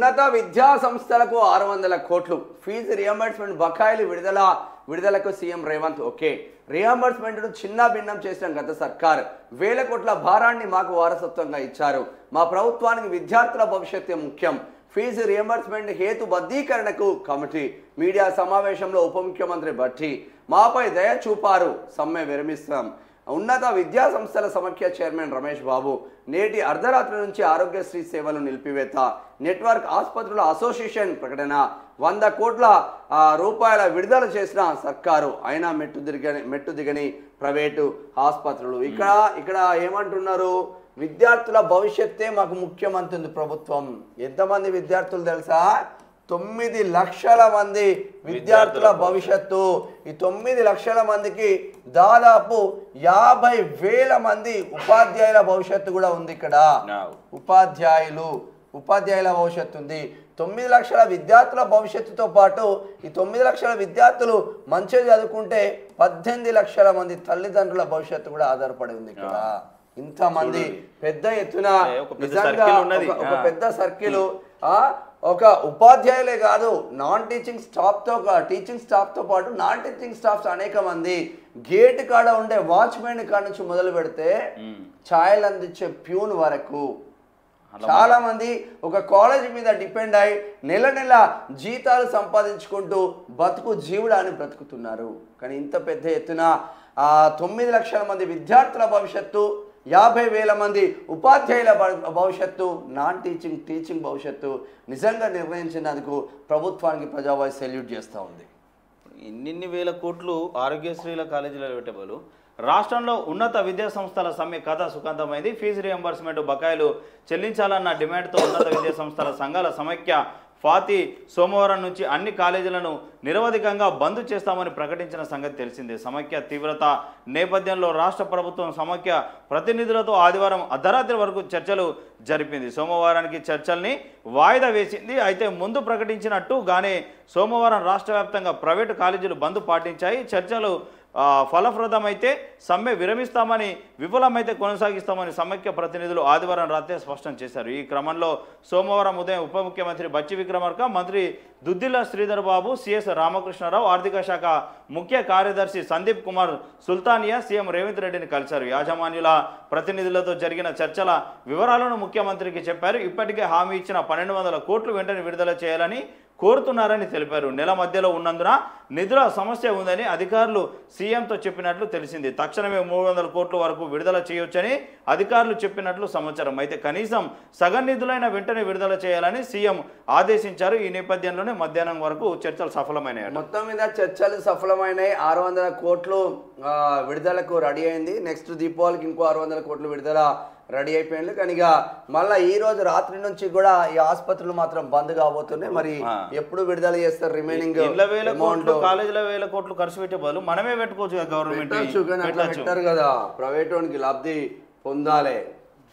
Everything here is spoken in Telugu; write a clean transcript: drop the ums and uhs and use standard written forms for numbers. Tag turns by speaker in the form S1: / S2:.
S1: ఉన్నత విద్యా సంస్థలకు 600 కోట్లు ఫీజు రియంబర్స్మెంట్ బకాయిలు విడుదలకు సీఎం రేవంత్ ఓకే. రియంబర్స్మెంట్ను చిన్న భిన్నం చేసిన గత సర్కార్ వేల కోట్ల భారాన్ని మాకు వారసత్వంగా ఇచ్చారు. మా ప్రభుత్వానికి విద్యార్థుల భవిష్యత్తు ముఖ్యం. ఫీజు రియంబర్స్మెంట్ హేతుబద్ధీకరణకు కమిటీ. మీడియా సమావేశంలో ఉప ముఖ్యమంత్రి భట్టి మాపై దయ చూపారు. సమ్మె విరమిస్తాం. ఉన్నత విద్యా సంస్థల సమాఖ్య చైర్మన్ రమేష్ బాబు నేటి అర్ధరాత్రి నుంచి ఆరోగ్యశ్రీ సేవలు నిలిపివేత. నెట్వర్క్ ఆసుపత్రుల అసోసియేషన్ ప్రకటన. 100 కోట్ల రూపాయల విడుదల చేసిన సర్కారు అయినా మెట్టు దిగని ప్రైవేటు ఆసుపత్రులు. ఇక్కడ ఏమంటున్నారు? విద్యార్థుల భవిష్యత్తే మాకు ముఖ్యమంత్రి ప్రభుత్వం. ఎంతమంది విద్యార్థులు తెలుసా? 9 లక్షల మంది విద్యార్థుల భవిష్యత్తు. ఈ 9 లక్షల మందికి దాదాపు 50,000 మంది ఉపాధ్యాయుల భవిష్యత్తు కూడా ఉంది. ఇక్కడ ఉపాధ్యాయుల భవిష్యత్తు ఉంది. 9 లక్షల విద్యార్థుల భవిష్యత్తుతో పాటు ఈ 9 లక్షల విద్యార్థులు మంచిగా చదువుకుంటే 18 లక్షల మంది తల్లిదండ్రుల భవిష్యత్తు కూడా ఆధారపడి ఉంది. ఇక్కడ ఇంతమంది పెద్ద ఎత్తున నిజంగా ఒక పెద్ద సర్కిల్. ఒక ఉపాధ్యాయులే కాదు, టీచింగ్ స్టాఫ్తో పాటు నాన్ టీచింగ్ స్టాఫ్స్ అనేక మంది, గేట్ కాడ ఉండే వాచ్మెన్ కాడ నుంచి మొదలు పెడితే ఛాయలు అందించే ప్యూన్ వరకు చాలా మంది ఒక కాలేజ్ మీద డిపెండ్ అయి నెల జీతాలు సంపాదించుకుంటూ బతుకు జీవుడాన్ని బ్రతుకుతున్నారు. కానీ ఇంత పెద్ద ఎత్తున 9 లక్షల మంది విద్యార్థుల భవిష్యత్తు, 50,000 మంది ఉపాధ్యాయుల భవిష్యత్తు, టీచింగ్ భవిష్యత్తు నిజంగా నిర్ణయించినందుకు ప్రభుత్వానికి ప్రజావాయిస్ సెల్యూట్ చేస్తూ ఉంది.
S2: ఇన్ని వేల కోట్లు ఆరోగ్యశ్రీల కాలేజీలలో పెట్టబోలు రాష్ట్రంలో ఉన్నత విద్యా సంస్థల సమ్మె కథ సుఖాంతమైంది. ఫీజు రియంబర్స్మెంట్ బకాయిలు చెల్లించాలన్న డిమాండ్తో ఉన్నత విద్యా సంస్థల సంఘాల సమైక్య ఫాతి సోమవారం నుంచి అన్ని కాలేజీలను నిరవధికంగా బంద్ చేస్తామని ప్రకటించిన సంగతి తెలిసిందే. సమైక్య తీవ్రత నేపథ్యంలో రాష్ట్ర ప్రభుత్వం సమైక్య ప్రతినిధులతో ఆదివారం అర్ధరాత్రి వరకు చర్చలు జరిపింది. సోమవారానికి చర్చల్ని వాయిదా వేసింది. అయితే ముందు ప్రకటించినట్టుగానే సోమవారం రాష్ట్ర వ్యాప్తంగా ప్రైవేటు కాలేజీలు బంద్ పాటించాయి. చర్చలు ఫలప్రదమైతే సమ్మె విరమిస్తామని, విఫలమైతే కొనసాగిస్తామని సమైక్య ప్రతినిధులు ఆదివారం రాత్రి స్పష్టం చేశారు. ఈ క్రమంలో సోమవారం ఉదయం ఉప ముఖ్యమంత్రి బచ్చి విక్రమార్క, మంత్రి దుద్దిల్ల శ్రీధర్ బాబు, సిఎస్ రామకృష్ణారావు, ఆర్థిక శాఖ ముఖ్య కార్యదర్శి సందీప్ కుమార్ సుల్తానియా సీఎం రేవంత్ రెడ్డిని కలిశారు. యాజమాన్యుల ప్రతినిధులతో జరిగిన చర్చల వివరాలను ముఖ్యమంత్రికి చెప్పారు. ఇప్పటికే హామీ ఇచ్చిన 1,200 కోట్లు వెంటనే విడుదల చేయాలని కోరుతున్నారని తెలిపారు. నెల మధ్యలో ఉన్నందున నిధుల సమస్య ఉందని అధికారులు సీఎంతో చెప్పినట్లు తెలిసింది. తక్షణమే 300 కోట్ల వరకు విడుదల చేయొచ్చని అధికారులు చెప్పినట్లు సమాచారం. అయితే కనీసం సగం నిధులైన వెంటనే విడుదల చేయాలని సీఎం ఆదేశించారు. ఈ నేపథ్యంలోనే మధ్యాహ్నం వరకు చర్చలు సఫలమైనాయి.
S1: మొత్తం మీద చర్చలు సఫలమైనాయి. 600 కోట్లు విడుదలకు రెడీ అయింది. నెక్స్ట్ దీపావళికి ఇంకో 600 కోట్లు విడుదల రెడీ అయిపోయింది. కానీ ఇక మళ్ళీ ఈ రోజు రాత్రి నుంచి కూడా ఈ ఆసుపత్రులు మాత్రం బంద్ కాబోతున్నాయి. మరి ఎప్పుడు విడుదల చేస్తారు? రిమైనింగ్
S2: అమౌంట్ కాలేజీల 1,000 కోట్లు ఖర్చు పెట్టే బదులు మనమే పెట్టుకోవచ్చు. గవర్నమెంట్
S1: పెట్టారు కదా, ప్రైవేట్ వానికి లబ్ధి పొందాలి.